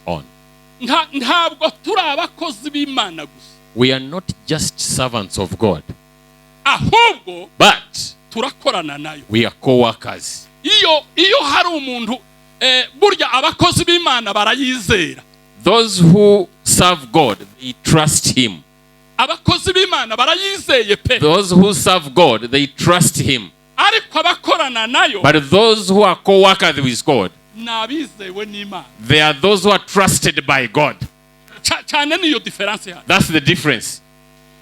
on. Ntabwo turi abakozi b'Imana gusa. We are not just servants of God, ahubwo but turakorana nayo. We are co-workers. Iyo hari umuntu burya abakozi b'Imana barayizera. Those who serve God, they trust Him. Abakozi b'Imana barayizeye pe. Those who serve God, they trust Him. Ariko abakorana nayo, but those who are co-workers with God, nabizewe n'Imana. They are those who are trusted by God. Cyane niyo difference hano. That's the difference.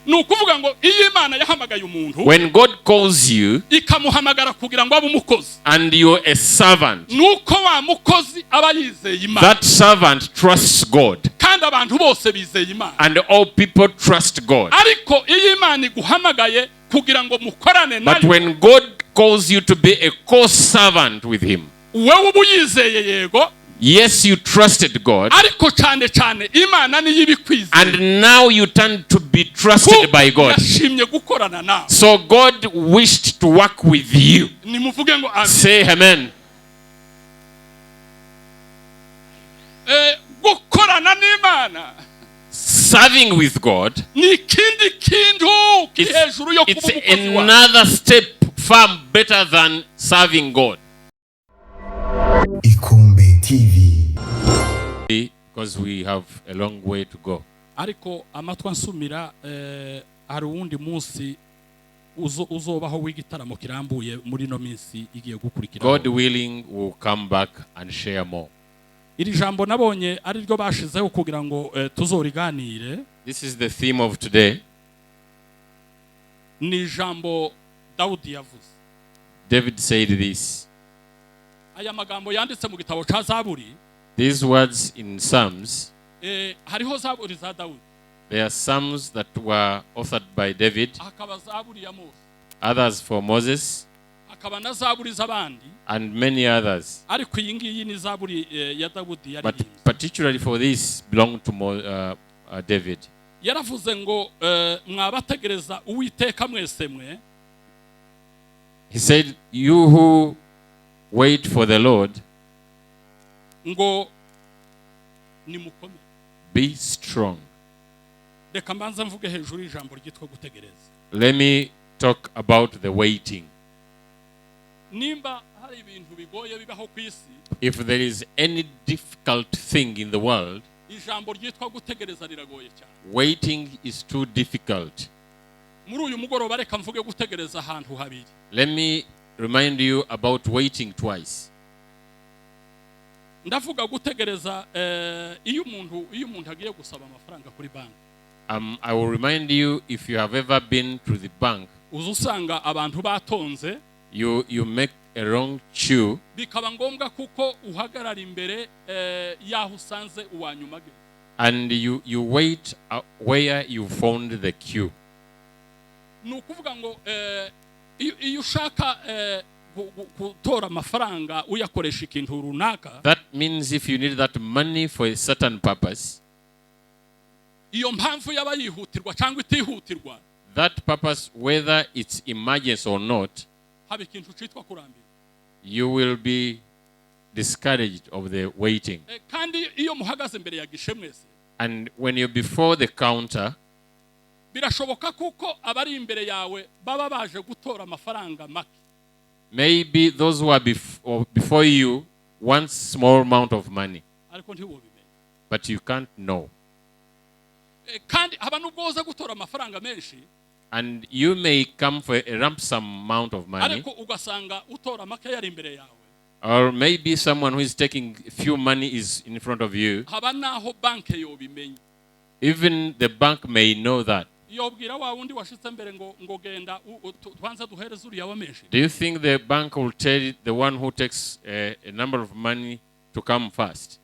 Nukuvuga ngo iyo Imana yahamagaye umuntu, when God calls you ikamuhamagara kugira ngo abe umukozi, and you're a servant, nuko wa mukozi aba yizeye Imana. That servant trusts God. Kandi abantu bose bizeye Imana. And all people trust God. Ariko iyo Imana iguhamagaye kugira ngo mukorane nayo, but when God calls you to be a co-servant with Him, wewe ubu yizeye yego, yes, you trusted God, ariko cyane cyane Imana niyo ibikwizeye, and now you turn to be trusted by God. yashimye gukorana nawe. So God wished to work with you. Nimuvuge ngo amen. Say amen. Gukorana n'Imana, serving with God, ni kindi kintu kiri hejuru yo kuba umukozi wawe. It's another step far better than serving God. IKOMBEtv. Because we have a long way to go. Ariko amatwa nsumira hari uwundi munsi uzobaho w'igitaramo kirambuye muri no minsi igiye gukurikira. God willing, will come back and share more. Iri jambo nabonye ari ryo bashizeho kugira ngo tuzoriganire. This is the theme of today. Ni jambo Daudi yavuze. David said this. Aya magambo yanditse mu gitabo ca Zaburi. These words in Psalms. Hariho Zaburi za Daudi. There are psalms that were authored by David. Hakaba Zaburi ya Mose. Others for Moses. Hakaba na Zaburi z'abandi. And many others. Ariko iyi ngiyi ni Zaburi ya Daudi yari. But particularly for this belonged to David. Yaravuze ngo mwabategereza Uwiteka mwese mwe. He said, you who wait for the Lord, ngo nimukome, be strong. Reka mbanza mvuge hejuru ijambo ryitwa gutegereza. Let me talk about the waiting. Nimba hari ibintu bigoye bibaho ku isi, if there is any difficult thing in the world, ijambo ryitwa gutegereza riragoye cyane. Waiting is too difficult. Muri uyu mugoroba reka mvuge gutegereza ahantu habiri. Let me remind you about waiting twice. Ndavuga gutegereza iyo umuntu agiye gusaba amafaranga kuri banki. I will remind you, if you have ever been to the bank, uzusanga abantu batonze, you make a wrong queue, bikaba ngombwa kuko uhagarara imbere yaho usanze uwanyuma ge, and you wait where you found the queue. Nukuvuga ngo iyo ushaka gutora amafaranga uyakoresha ikintu runaka, that means if you need that money for a certain purpose, iyo mpamvu yaba yihutirwa cyangwa itihutirwa, that purpose, whether it's emergency or not, haba ikintu cyitwa kurambira, you will be discouraged of the waiting. Kandi iyo muhagaze imbere ya gishe mwese, and when you're before the counter, birashoboka kuko abari imbere yawe baba baje gutora amafaranga make. Maybe those who are before you want small amount of money, ariko ntiwobimenye, but you can't know. Kandi haba nubwo uza gutora amafaranga menshi, and you may come for a lump sum amount of money, ariko ugasanga utora make yari imbere yawe, or maybe someone who is taking few money is in front of you. haba naho banke yobimenye. Even the bank may know that. Yobwira wa wundi washitse mbere ngo genda twanza duhereze uriya wa menshi. Do you think the bank will tell the one who takes a number of money to come first?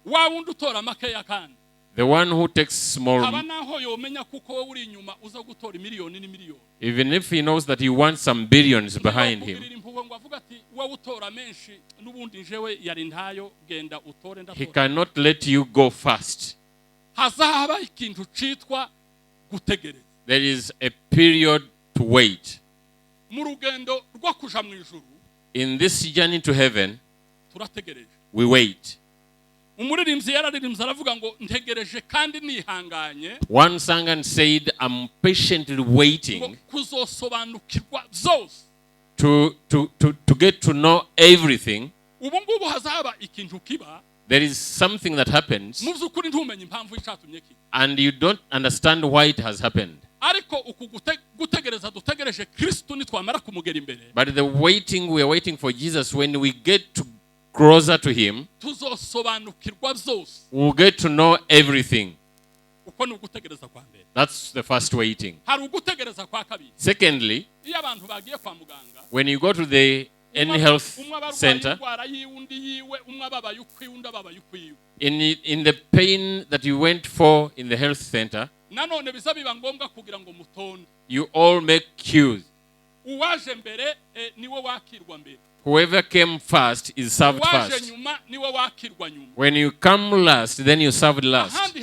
Wa wundi utora make ya kandi, the one who takes small, haba naho yomenya kuko wowe uri inyuma uza gutora miliyoni ni miliyoni. even if he knows that he wants some billions behind him, ngo avuga ati wowe utora menshi n'ubundi njewe yari ntayo, genda utore ndatora. he cannot let you go fast. Hazaba ikintu cyitwa gutegereza. There is a period to wait. Mu rugendo rwo kuja mu ijuru, in this journey to heaven, turategereje. we wait. umuririmbyi yararirimbye aravuga ngo ntegereje kandi nihanganye. One sang and said, I'm patiently waiting kuzosobanukirwa zose. To get to know everything. Ubu ngubu hazaba ikintu kiba. There is something that happens. Mu byukuri ntumenye impamvu icatumye ki. And you don't understand why it has happened. Ariko uku gutegereza dutegereje Kristo nitwamara kumugera imbere. But the waiting, we are waiting for Jesus. When we get to closer to him, tuzosobanukirwa zose. We'll get to know everything. Uko ni ugutegereza kwa mbere. That's the first waiting. Hari ugutegereza kwa kabiri. Secondly, iyo abantu bagiye kwa muganga, when you go to the any health center, in the pain that you went for in the health center, you all make queues. Whoever came first is served first. When you come last, then you served last.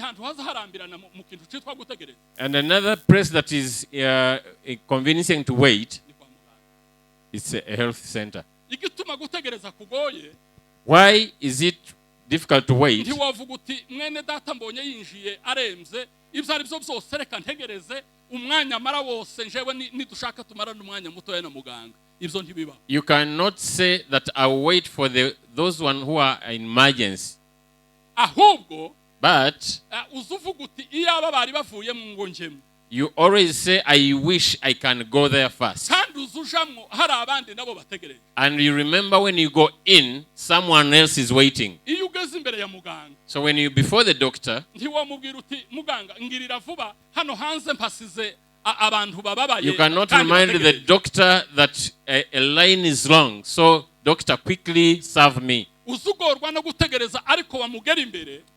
And another place that is convincing to wait, it's a health center. Why is it difficult to wait? You cannot say that I wait for those one who are in emergency. But you always say, I wish I can go there first. And you remember when you go in, someone else is waiting. So when you before the doctor, you cannot remind the doctor that a line is long. So doctor, quickly serve me.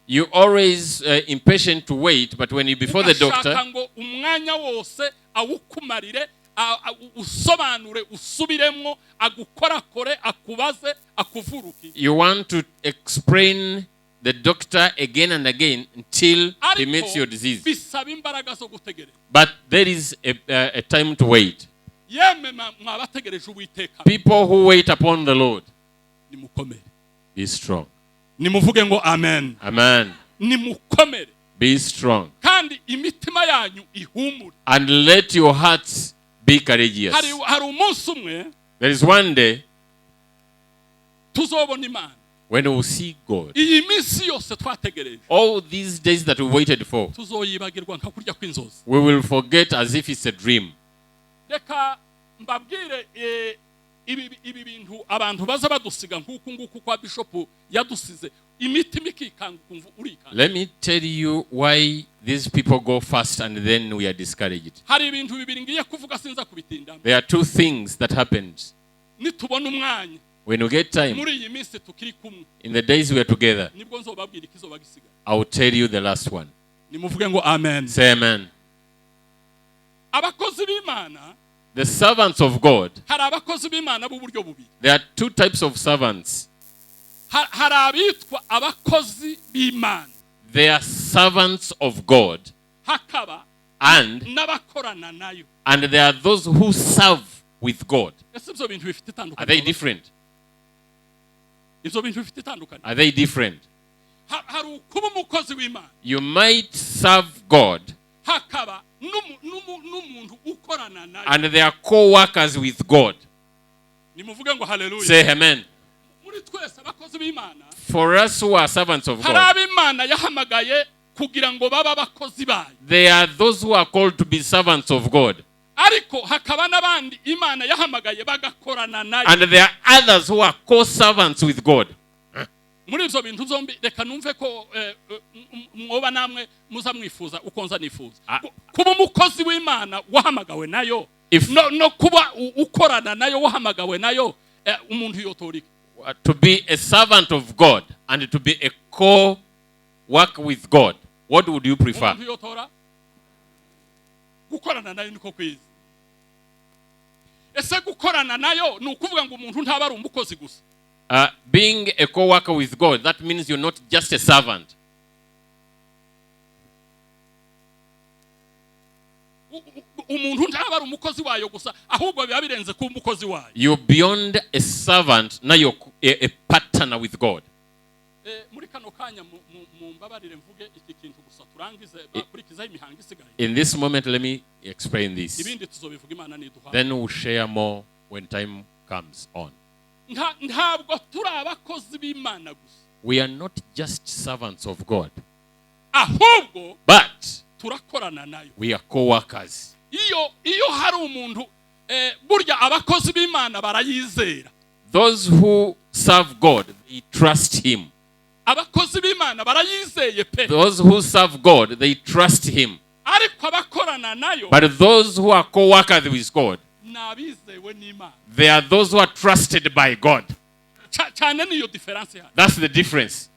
You always impatient to wait, but when you before the doctor, you want to explain the doctor again and again until he meets your disease. But there is a time to wait. People who wait upon the Lord, be strong. Amen. Amen. Be strong. And let your hearts be courageous. There is one day when we will see God. All these days that we waited for, we will forget as if it's a dream. Ibi bintu abantu baza badusiga nkuko nguko kwa bishop yadusize imitima ikikanga kumva urikanga. Let me tell you why these people go fast and then we are discouraged. Hari ibintu bibiri ngiye kuvuga sinza kubitinda. There are two things that happens. Nitubona umwanya, when we get time, muri iyi minsi tukiri kumwe, in the days we are together, nibwo nzobabwira ikizoba gisiga. I will tell you the last one. Nimuvuge ngo amen. Say amen. Abakozi b'Imana, the servants of God, there are two types of servants. They are servants of God, and there are those who serve with God. Are they different? Are they different? You might serve God, and they are co-workers with God. Say amen. For us who are servants of God, they are those who are called to be servants of God. And there are others who are co-servants with God. Muri ibyo bintu zombi reka numve ko mwoba namwe muza mwifuza ukonza nifuza kuba umukozi w'Imana wahamagawe nayo, no kuba ukorana nayo wahamagawe nayo, umuntu yotorika. To be a servant of God and to be a co-work with God, what would you prefer? Gukorana nayo niko kwiza. Ese gukorana nayo ni ukuvuga ngo umuntu ntaba ari umukozi gusa. Being a co-worker with God, that means you're not just a servant. You're beyond a servant, now you're a partner with God. muri kano kanya mumbabarire mvuge iki kintu gusa turangize bakurikiza imihango isigaye. In this moment, let me explain this. Ibindi tuzobivuga Imana niduha. Then we'll share more when time comes on. Ntabwo turi abakozi b'Imana gusa. We are not just servants of God. Ahubwo but turakorana nayo. We are co-workers. Iyo hari umuntu burya abakozi b'Imana barayizera. Those who serve God, they trust him. Abakozi b'Imana barayizeye pe. Those who serve God, they trust him. Ariko abakorana nayo, but those who are co-workers with God, nabizewe n'Imana. They are those who are trusted by God. Cyane niyo difference ya. That's the difference.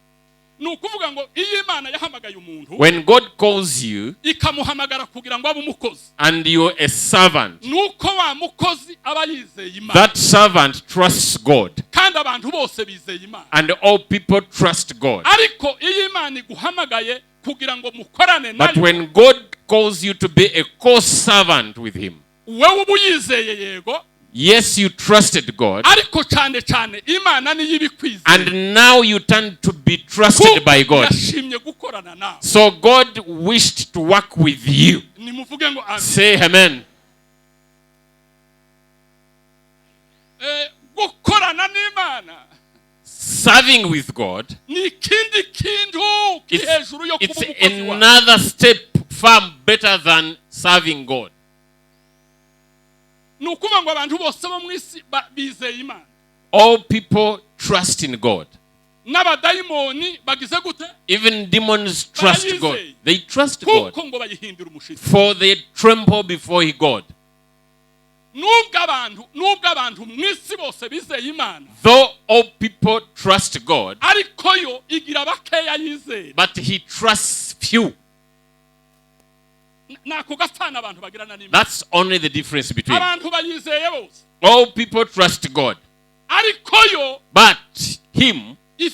Nukuvuga ngo iyo Imana yahamagaye umuntu, when God calls you ikamuhamagara kugira ngo abe umukozi, and you're a servant, nuko wa mukozi aba yizeye Imana. That servant trusts God. Kandi abantu bose bizeye Imana. And all people trust God. Ariko iyo Imana iguhamagaye kugira ngo mukorane nayo, but when God calls you to be a co-servant with him, wewe ubu yizeye yego, yes, you trusted God. Ariko cyane cyane Imana niyo ibikwizeye. And now you turn to be trusted by God. Yashimye gukorana nawe. So God wished to work with you. Nimuvuge ngo amen. Say amen. Gukorana n'Imana, serving with God, it's another step far better than serving God. All people trust in God. Even demons trust God. They trust God, for they tremble before God. Though all people trust God, but he trusts few. That's only the difference between. All people trust God, but him, he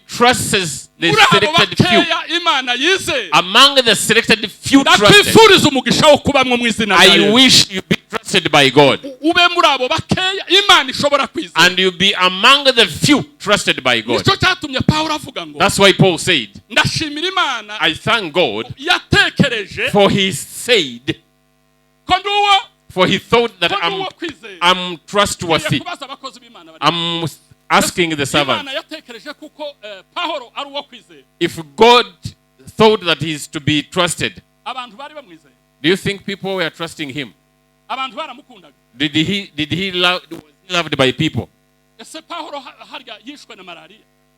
trusts the selected few. Among the selected few trusted, I wish you be trusted by God. And you be among the few trusted by God. That's why Paul said, I thank God, for he said, for he thought that I'm trustworthy. I'm asking the servant, if God thought that he is to be trusted, do you think people were trusting him? Was he loved by people?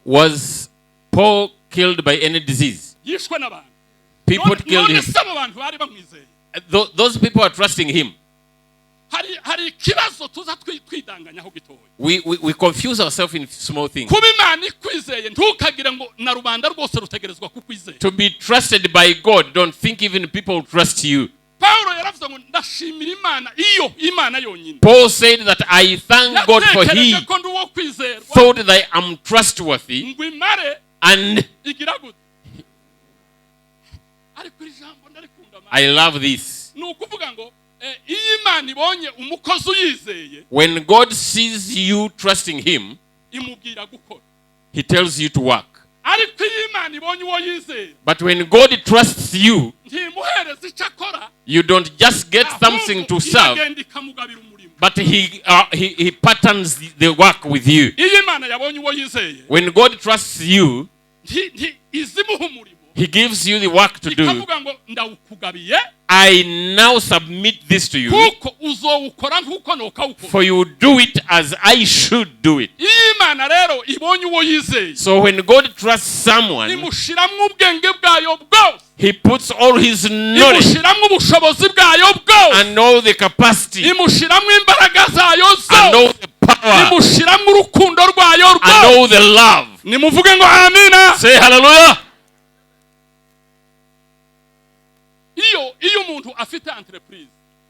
Was Paul killed by any disease? People killed him. Those people are trusting him. We confuse ourselves in small things. To be trusted by God, don't think even people trust you. Paul said that I thank God for he thought that I am trustworthy and I love this. When God sees you trusting him, he tells you to work. But when God trusts you, you don't just get something to serve, but he patterns the work with you. When God trusts you, he gives you the work to do. I now submit this to you, for you do it as I should do it. So when God trusts someone, he puts all his knowledge and all the capacity and all the power and all the love. Say hallelujah.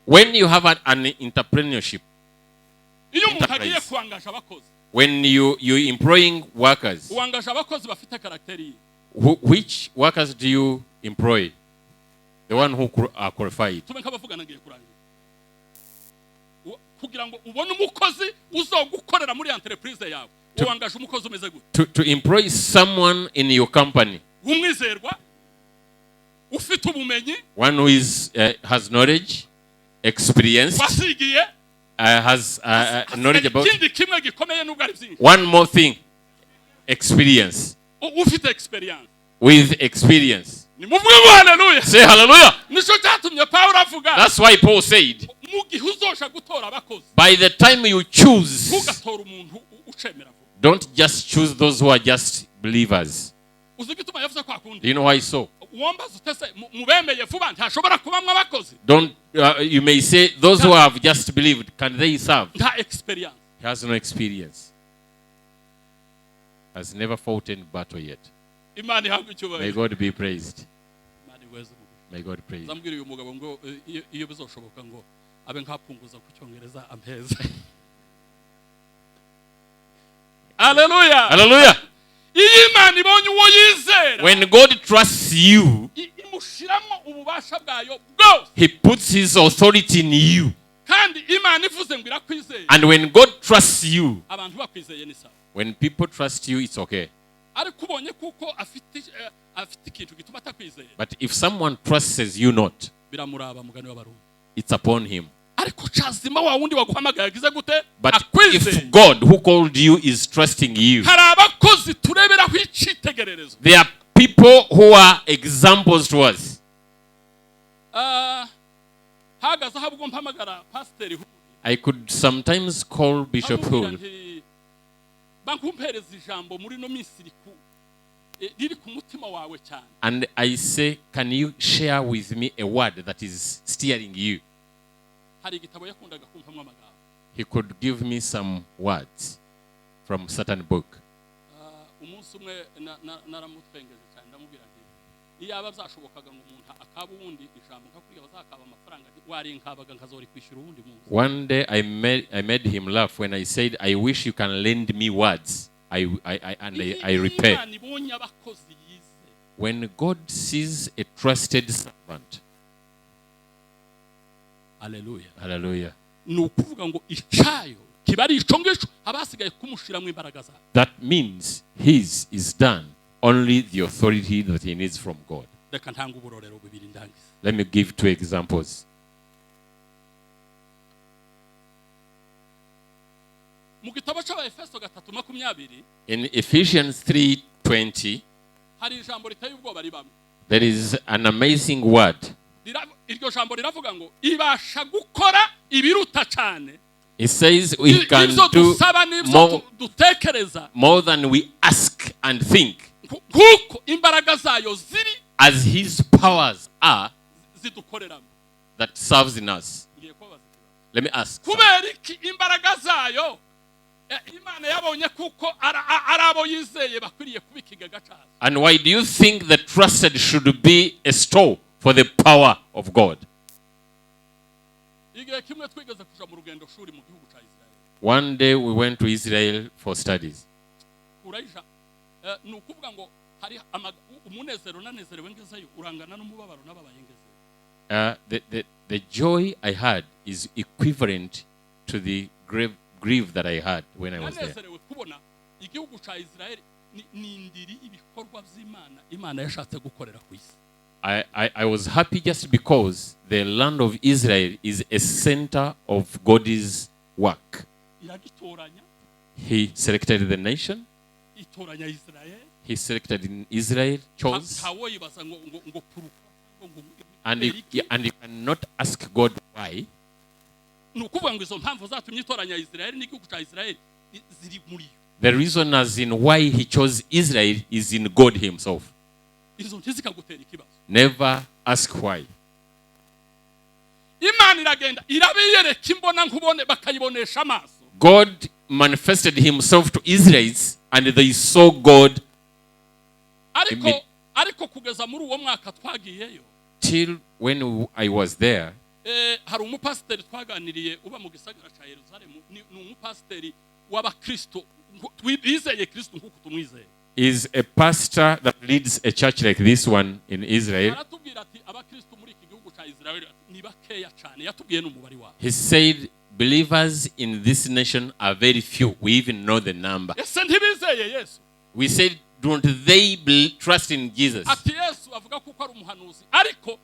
When you have an entrepreneurship, when you're employing workers, which workers do you employ? The one who are qualified. wangaje umukozi umeze gute to employ someone in your company, umwizerwa ufite ubumenyi one who is has knowledge, experienced, wasigiye has knowledge about ikindi kimwe gikomeye nubwo ari byinshi one more thing, experience, ufite experience with experience. ni muvuge ngo haleluya, Say hallelujah. nico cyatumye Paulo avuga That's why Paul said, mu gihe uzosha gutora abakozi by the time you choose, ntugatora umuntu ucemera vuba. don't just choose those who are just believers. uzi gituma yavuze kwa kundi Do you know why so? uwombaza utese mubemeye vuba ntashobora kubamwa abakozi Don't you may say those who have just believed, can they serve? nta experience. He has no experience, has never fought any battle yet. Imana ihabwe May icyubahiro. God be praised. Imana iweze umugisha. May God praise. Zambwira uyu mugabo ngo iyo bizoshoboka ngo abe nkapunguza ku cyongereza ampeza. Hallelujah. Hallelujah. Iyi Imana ibonye uwo yizera When God trusts you, imushiramo ububasha bwayo bwose. He puts His authority in you. Kandi Imana ivuze ngo irakwizeye. And when God trusts you, Abantu bakwizeye ni sawa. when people trust you, it's okay. Ariko ubonye kuko afite ikintu gituma atakwizeye. But if someone trusts you not, Biramuraba mugani w'abarundi. it's upon him. Ariko chazima wa wundi waguhamagaye agize gute? But Akwizeye. if God who called you is trusting you, Hari abakozi tureberaho icitegererezo. there are people who are examples to us. Hagaze ahabwo mpamagara pastor Huri. I could sometimes call Bishop Huri bankumpereza ijambo muri no minsi riri ku mutima wawe cyane. and I say, can you share with me a word that is steering you? Hari igitabo yakundaga kumpamwa amagambo. He could give me some words from a certain book. Umunsi umwe naramutwengeje cyane ndamubwira nti iyaba byashobokaga ngo umuntu akaba uwundi ijambo nkakuriya bazakaba amafaranga wari nkabaga nkazori kwishyura uwundi munsi. One day I made him laugh when I said, I wish you can lend me words. I repay. When God sees a trusted servant, hallelujah, hallelujah, nukuvuga ngo icayo kibari ico ngisho abasigaye kumushira mu imbaraga za. That means his is done only the authority that he needs from God. Reka ntanga uburorero bibiri ndangiza. Let me give 2 examples. Mu gitabo cy'Abaefeso 3:20 In Ephesians 3:20, hari ijambo riteye ubwoba ribamwe. there is an amazing word. Iryo jambo riravuga ngo ibasha gukora ibiruta cyane. It says we can do more than we ask and think, kuko imbaraga zayo ziri as his powers are zidukoreramo that serves in us. Let me ask. Kubera iki imbaraga zayo Imana yabonye kuko arabo yizeye bakwiriye kubikigega cyane. And why do you think the trusted should be a store for the power of God? Igihe kimwe twigeze kuja mu rugendo shuri mu gihugu cya Israel. One day we went to Israel for studies. Uraija nukuvuga ngo hari umunezero nanezerewe ngezeyo urangana n'umubabaro n'ababaye ngezeyo. The joy I had is equivalent to the grief that I had when I was there. Nanezerewe kubona igihugu cya Israel nindiri ibikorwa by'Imana Imana yashatse gukorera ku isi. I was happy just because the land of Israel is a center of God's work. He selected the nation. He selected in Israel, chose. And you cannot ask God why. The reason as in why he chose Israel is in God himself. Never ask why. God manifested himself to Israelites and they saw God. Till when I was there, hari umupasiteri twaganiriye uba mu gisagara cya Yerusalemu ni umupasiteri w'abakristo bizeye Kristo nkuko tumwizeye. Is a pastor that leads a church like this one in Israel. Aratubwira ati abakristo muri iki gihugu cya Israel ni bakeya cyane yatubwiye n'umubari wabo. He said believers in this nation are very few. We even know the number. ese ntibizeye Yesu We said, don't they trust in Jesus? ati Yesu avuga kuko ari umuhanuzi ariko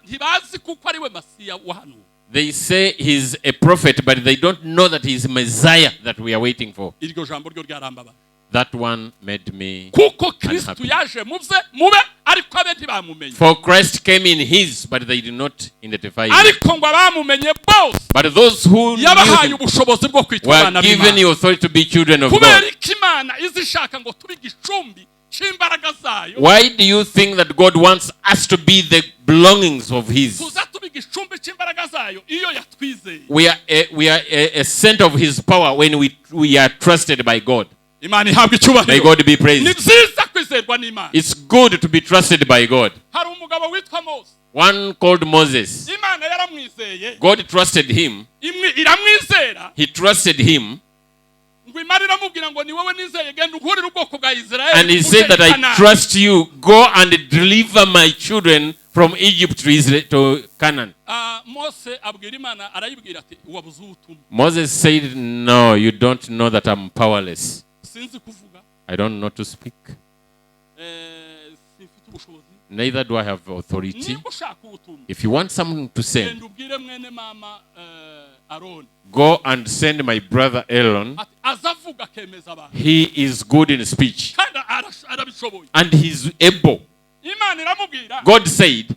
ntibazi kuko ari we Masiya wahanuwe. They say he's a prophet, but they don't know that he's Messiah that we are waiting for. iryo jambo ryo ryarambabaza. That one made me kuko Kristo yaje mube ariko abe ntibamumenye. For Christ came in his, but they did not identify him. ariko ngo abamumenye bose But those who knew yabahaye him ubushobozi bwo kwitwa were abana given the b'Imana. authority to be children of kubera God. ko Imana izishaka ngo tube igicumbi cy'imbaraga zayo. Why do you think that God wants us to be the belongings of his? tuza tube igicumbi cy'imbaraga zayo iyo yatwizeye. We are a center of his power when we are trusted by God. Imana ihabwe icyubahiro. May God be ni praised. byiza kwizerwa n'Imana. It's good to be trusted by God. hari umugabo witwa Mose. One called Moses. Imana yaramwizeye. God trusted him. iramwizera. He trusted him. ngo Imana iramubwira ngo ni wowe nizeye genda uhurire ubwoko bwa Israel. And he said that I trust you. Go and deliver my children from Egypt to Israel, to Canaan. Mose abwira Imana arayibwira ati wabuze ubutumwa. Moses said, no, you don't know that I'm powerless. sinzi kuvuga. I don't know to speak. Simfite ubushobozi. Neither do I have authority. niba ushaka ubutumwa If you want someone to send, genda ubwire mwene mama Aaron go and send my brother Aaron. ati azavuga akemeza abantu He is good in speech kandi arabishoboye. and he's able. Imana iramubwira God said,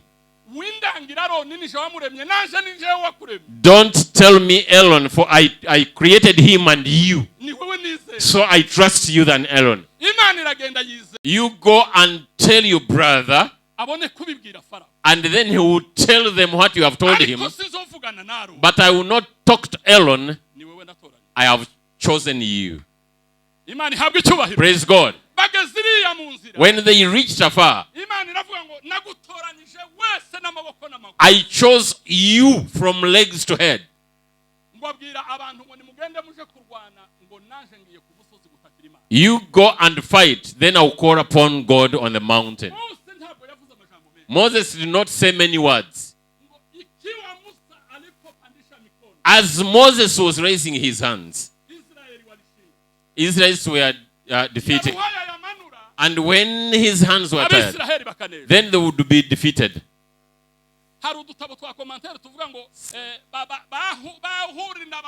windangira Aaron nije wamuremye nanje nije wakuremye. don't tell me Aaron, for I created him and you. ni wowe nizeye. So I trust you than Aaron. Imana iragenda yize You go and tell your brother, abone kubibwira Farao. and then he will tell them what you have told him. ariko sinzovugana na Aaron. But I will not talk to Aaron. ni wowe natoranye. I have chosen you. Imana ihabwe icyubahiro. Praise God. bageze iriya mu nzira. When they reached afar, Imana iravuga ngo nagutoranyije wese n'amaboko n'amaguru. I chose you from legs to head. ngo abwira abantu ngo nimugende muje kurwana ngo nanje ngiye ku musozi gutakira Imana. You go and fight, then I'll call upon God on the mountain. Mose ntabwo yavuze amajambo menshi. Moses did not say many words. ngo ikiwa Musa alipopandisha mikono. As Moses was raising his hands, Israeli walishinda. Israelites were defeated. Yaruhaya yamanura. And when his hands were tired, Abisiraheli bakanezerwa. then they would be defeated. hari udutabo twa commentaire tuvuga ngo bahuri na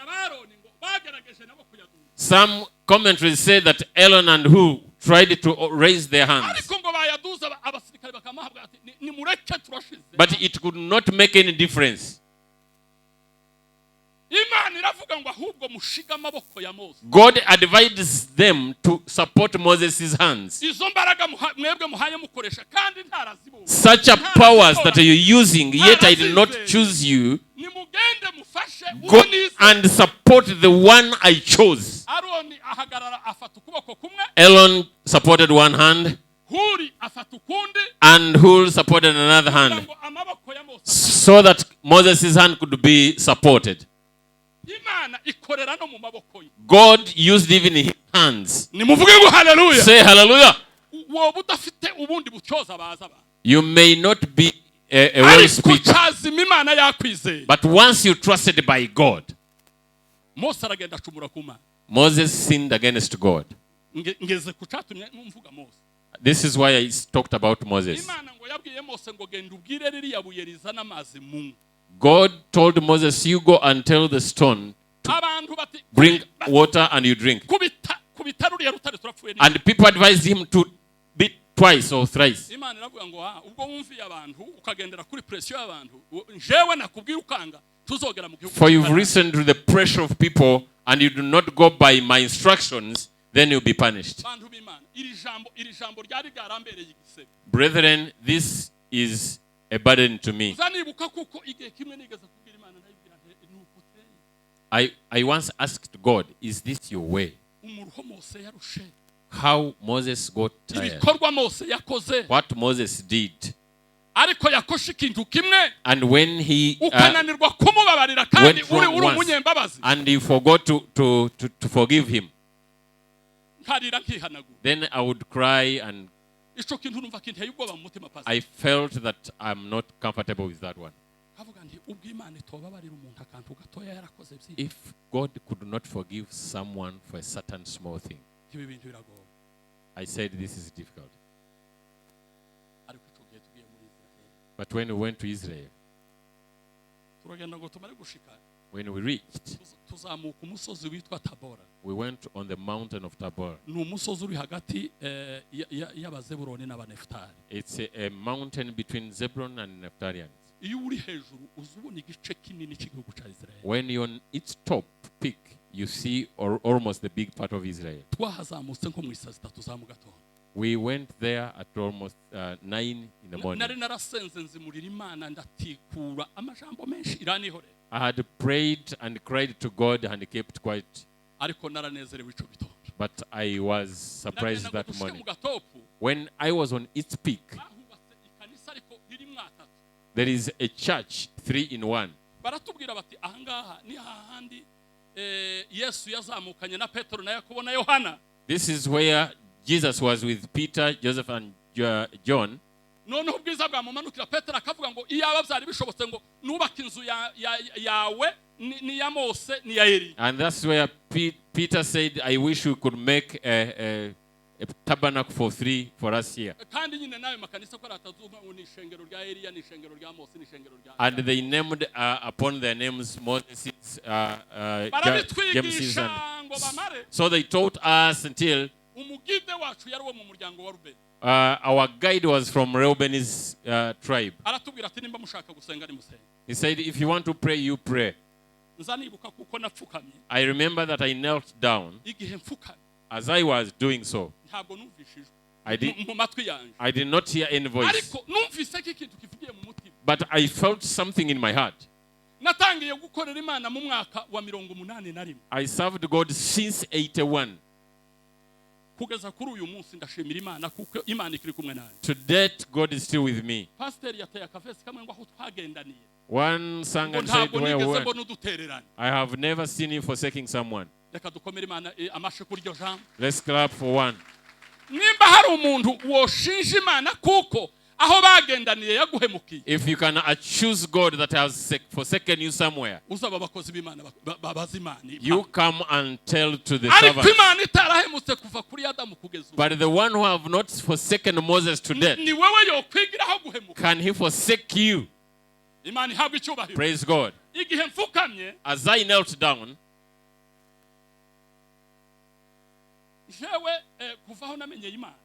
Baroni ngo bagerageje nabo kuyaduza. Some commentaries say that Aaron and who tried to raise their hands, ariko ngo bayaduza abasirikare bakamuhabwa ati nimureke turashize. but it could not make any difference. Imana iravuga ngo ahubwo mushiga amaboko ya Mose. God advised them to support Moses' hands. izo mbaraga mwebwe muhaye mukoresha kandi ntarazibonye. Such a powers that you're using, yet I did not choose you. nimugende mufashe Go unize. and support the one I chose. Aroni ahagarara afata ukuboko kumwe. Aaron supported one hand, Huri afata ukundi. and Hur supported another hand, ngo amaboko ya Mose. so that Moses' hand could be supported. Imana ikorera no mu maboko ye. God used even his hands. nimuvuge ngo haleluya. Say hallelujah. wowe udafite ubundi bucyoza baza abantu. You may not be a well ariko speaker, cyazima Imana yakwizeye. but once you're trusted by God, Mose aragenda acumura ku Mana. Moses sinned against God. ngeze ku cyatumye mvuga Mose. This is why I talked about Moses. Imana ngo yabwiye Mose ngo genda ubwire ririya buye rizana amazi mu. God told Moses, you go and tell the stone, abantu bati bring water and you drink. kubita ruriya rutare turapfuye ni. And people advised him to beat twice or thrice. Imana iravuga ngo ubwo wumviye abantu ukagendera kuri pressure y'abantu jewe nakubwira ukanga tuzogera mu gihugu. For you've listened to the pressure of people and you do not go by my instructions, then you'll be punished. Bantu b'Imana iri jambo ryari garambereye igisebe. Brethren, this is a burden to me. Zanibuka kuko igihe kimwe nigeze kubwira Imana ndayibwira ni ukuteye. I once asked God, is this your way? Umuruho Mose yarushe. How Moses got tired. ibikorwa Mose yakoze. What Moses did. ariko yakoshe ikintu kimwe. And when he ukananirwa kumubabarira kandi uri umunyembabazi. and he forgot to forgive him, nkarira nkihanagura. then I would cry, and ico kintu numva kinteye ubwoba mu mutima pasi. I felt that I'm not comfortable with that one. kavuga nti ubwo Imana itobabarira umuntu akantu gatoya yarakoze byinshi. If God could not forgive someone for a certain small thing, Ibi bintu biragoye. I said this is difficult. Ariko tugiye muri Israel. But when we went to Israel, turagenda ngo tumare gushika. when we reached, tuzamuka umusozi witwa Tabora. we went on the mountain of Tabor. Ni umusozi uri hagati y'Abazeburoni n'Abaneftali. It's a mountain between Zebulun and Naphtalians. Iyo uri hejuru uzubona igice kinini cy'igihugu cya Israel. When you're on its top peak, you see almost the big part of Israel. Twahazamutse nko mu isaa 3 za mu gatondo. We went there at almost 9 in the morning. Nari narasenze nzimurira Imana ndatikura amajambo menshi iranihore. I had prayed and cried to God and kept quiet. Ariko naranezerewe ico gitondo. But I was surprised that morning. Mu gatopu When I was on its peak, bahubatse ikanisa ariko ririmo atatu. there is a church 3 in 1. Baratubwira bati ahangaha ni hahandi Yesu yazamukanye na Petero na Yakobo na Yohana. This is where Jesus was with Peter, Joseph and John. Noneho ubwiza bwamumanukira Petero akavuga ngo iyaba byari bishobotse ngo nubaka inzu yawe ni ya Mose ni ya Eli. And that's where Peter said, I wish we could make a tabernacle for 3 for us here. Kandi nyine nayo makanisa ko aratazuma ni ishengero rya Eliya ni ishengero rya Mose ni ishengero rya. And they named upon their names Moses, James, and so they taught us until umugide wacu yari wo mu muryango wa Rubeni. Our guide was from Reuben's tribe. Aratubwira ati nimba mushaka gusenga ni musenge. He said, if you want to pray, you pray. Nzanibuka kuko napfukamye. I remember that I knelt down. Igihe mfukamye. As I was doing so, ntabwo numvishijwe mu matwi yanjye. I did not hear any voice. Ariko numvise ikintu kivugiye mu mutima. But I felt something in my heart. Natangiye gukorera Imana mu mwaka wa 81. I served God since 81. Kugeza kuri uyu munsi ndashimira Imana kuko Imana ikiri kumwe nanjye. To date, God is still with me. Pastor yateye akavesi kamwe ngo aho twagendaniye. One sang and said, I have never seen you forsaking someone. Reka dukomere Imana amashe kuri iryo jambo. Let's clap for one. Nimba hari umuntu woshinja Imana kuko aho bagendaniye yaguhemukiye. If you can accuse God that has forsaken you somewhere, uzaba abakozi b'Imana babazimana. You come and tell to the servants. Ariko Imana itarahemutse kuva kuri Adamu kugeza ubu. But the one who have not forsaken Moses to death, ni wewe yokwigiraho guhemuka. Can he forsake you? Imana ihabwe icyubahiro. Praise God. Igihe mfukamye, as I knelt down, jewe kuvaho namenye Imana.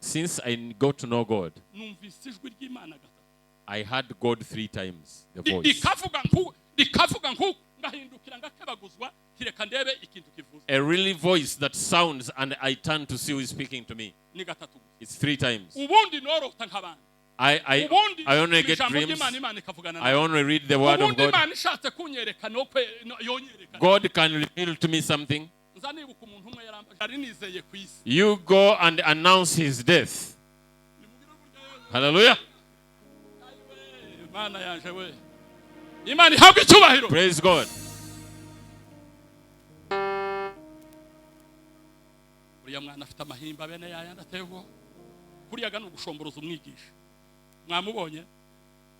Since I got to know God, numvise ijwi ry'Imana gatatu. I heard God 3 times, the voice. Ikavuga nku ngahindukira ngakebaguzwa kireka ndebe ikintu kivuze. A really voice that sounds and I turn to see who is speaking to me. Ni gatatu. It's 3 times. Ubundi norota nk'abandi. I only get dreams. I only read the word of God. God can reveal to me something. You go and announce his death. Hallelujah. Praise God. Mwamubonye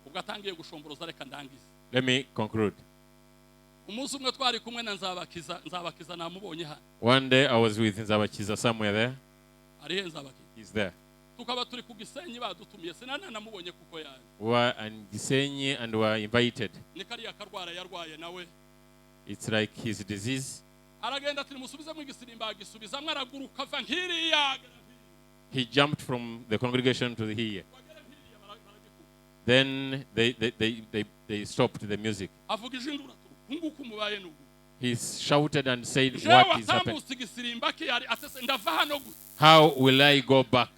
ugatangiye gushomboroza reka ndangize. Let me conclude. Umunsi umwe twari kumwe na Nzabakiza namubonye hano. One day I was with Nzabakiza somewhere there. Ari Nzabakiza. He's there. Tukaba turi ku Gisenyi badutumiye sinana namubonye kuko yaje. We were in Gisenyi and were invited. Ni kariya karwara yarwaye nawe. It's like his disease. Aragenda ati musubize mu gisirimba agisubizamwe araguruka ava nkiriya. He jumped from the congregation to the here. Then they stopped the music. He shouted and said, what is happening? How will I go back?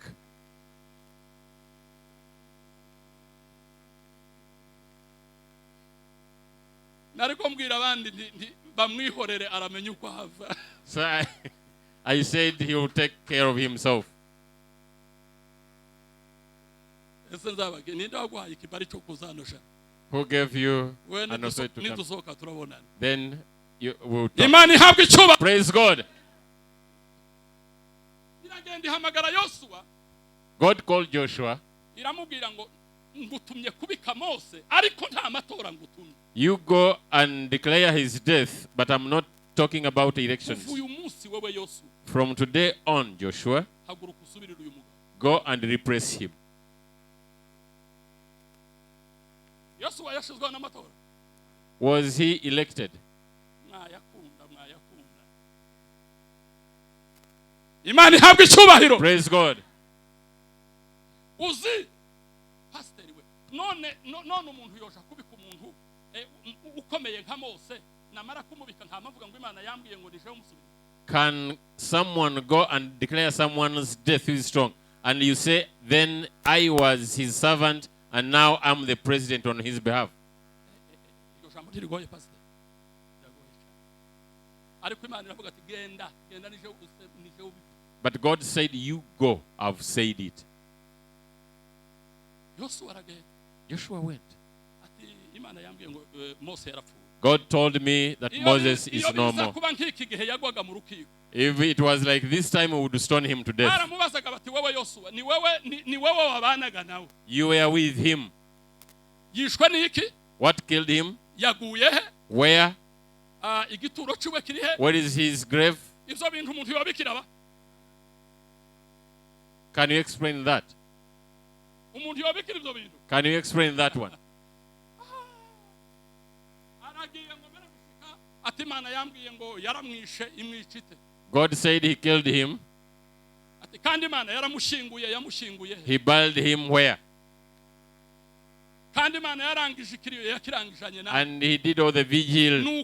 So I said he will take care of himself. Who gave you an offer to come? Then you will talk. Praise God. God called Joshua ngutumye kubika Mose ariko nta matora ngutumye. You go and declare his death, but I'm not talking about elections. Uyu munsi wewe Yosu. From today on, Joshua, haguruka usubirire uyu mugabo. go and repress him. Yosu yashizwe n'amatora. Was he elected? Imani habwe icyubahiro. Praise God. Uzi pastor we none umuntu yosha kubika umuntu ukomeye nka Mose namara kumubika nka mavuga ngo Imana yambwiye ngo nije umusubira. Can someone go and declare someone's death who is strong, and you say, then I was his servant and now I'm the president on his behalf? But God said, you go. I've said it. Joshua went. God told me that Moses is no more. If it was like this time, we would stone him to death. You were with him. What killed him? Where? Where is his grave? Can you explain that? Can you explain that one? God said he killed him. He buried him where? And he did all the vigil.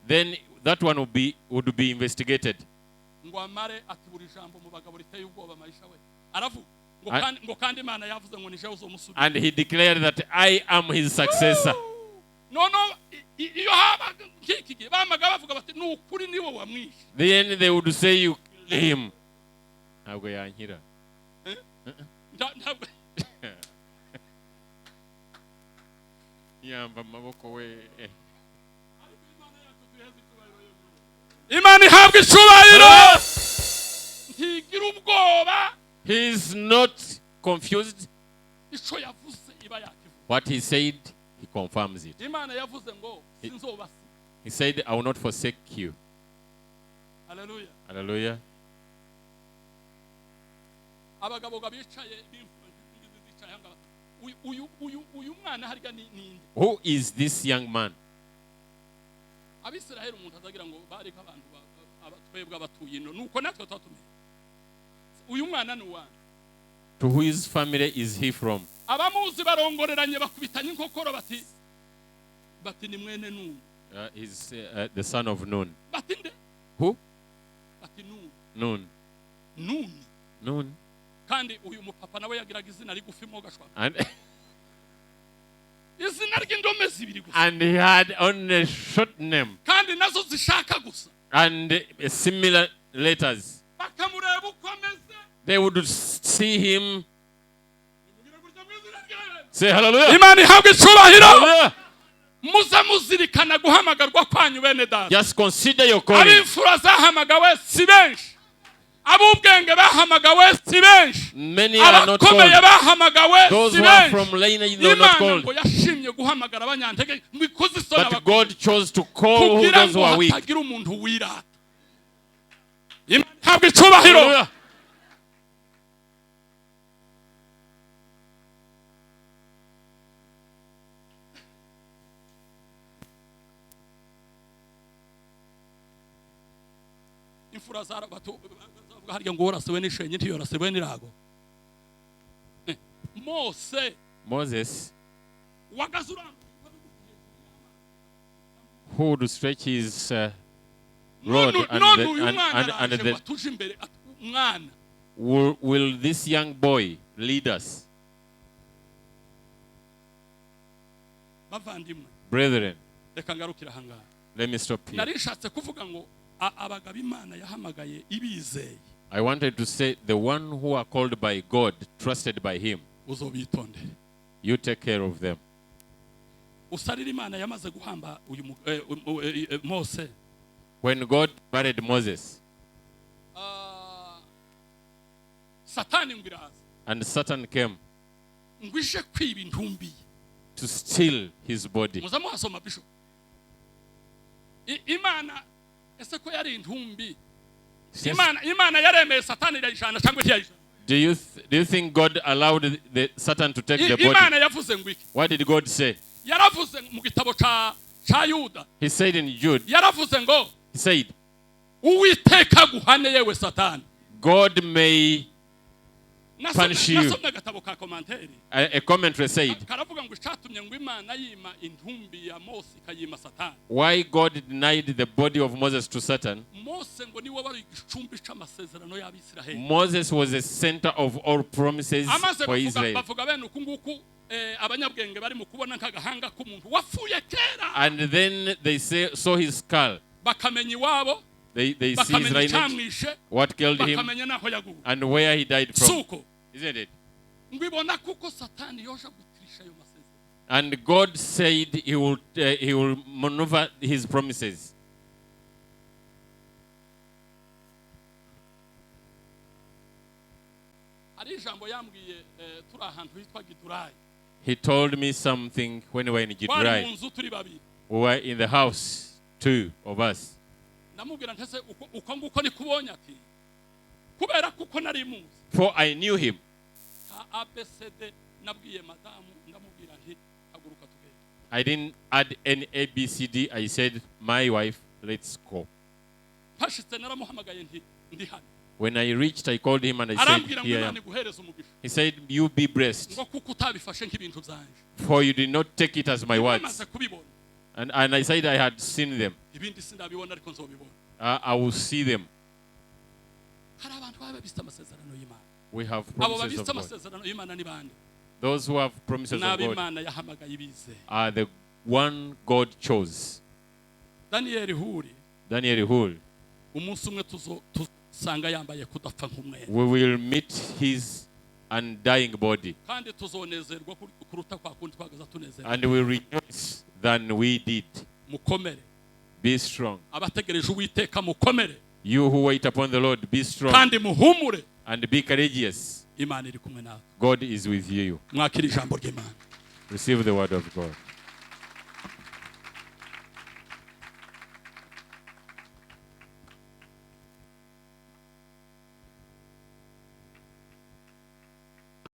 Then that one would be investigated. And he declared that I am his successor. Then they would say you killed him. He is not confused. What he said, he confirms it. He said, I will not forsake you. Hallelujah. Hallelujah. Who is this young man? To whose family is he from? He's the son of Nun. Who? Nun. Nun. And he had only a short name and similar letters. They would see him. Say hallelujah. Hallelujah. Just consider your calling. Many are not called. Those who are from Lena are not called. But God chose to call those who are weak. Hallelujah. Moses, who would stretch his rod will this young boy lead us? Brethren, let me stop here. I wanted to say the one who are called by God, trusted by him. You take care of them. When God buried Moses, Satani ngo iraza. And Satan came Ngo ije kwiba intumbi. to steal his body. Muzamu asoma bishop. Imana ese ko yari intumbi. Imana yaremeye Satani irayijana cyangwa ntiyayijana? Do you think God allowed the Satan to take the body? Imana yavuze ngo iki? What did God say? Yaravuze mu gitabo ca Yuda. He said in Jude, Yaravuze ngo, he said, Uwiteka guhane yewe Satani. God may punish you. Nasomye gatabo ka commentary. A commentary said, Karavuga ngo icatumye ngo Imana yima intumbi ya Mose ikayima Satani. why God denied the body of Moses to Satan? Mose ngo niwe wari igicumbi c'amasezerano y'Abisiraheli. Moses was the center of all promises for Israel. Bavuga bene uku nguku abanyabwenge bari mu kubona nk'agahanga k'umuntu wapfuye kera. And then they saw his skull. Bakamenya iwabo. They see his lineage, what killed him, and where he died from. Isn't it? And God said he will maneuver his promises. He told me something when we were in Gidrai. We were in the house, two of us. For I knew him. I didn't add any ABCD. I said, my wife, let's go. When I reached, I called him and I said, here I am. He said, you be blessed, for you did not take it as my words. And I said I had seen them. I will see them. We have promises of God. Those who have promises of God are the one God chose. Daniel Huri. We will meet his undying body. And we rejoice than we did. Be strong. You who wait upon the Lord, be strong. And be courageous. God is with you. Receive the word of God.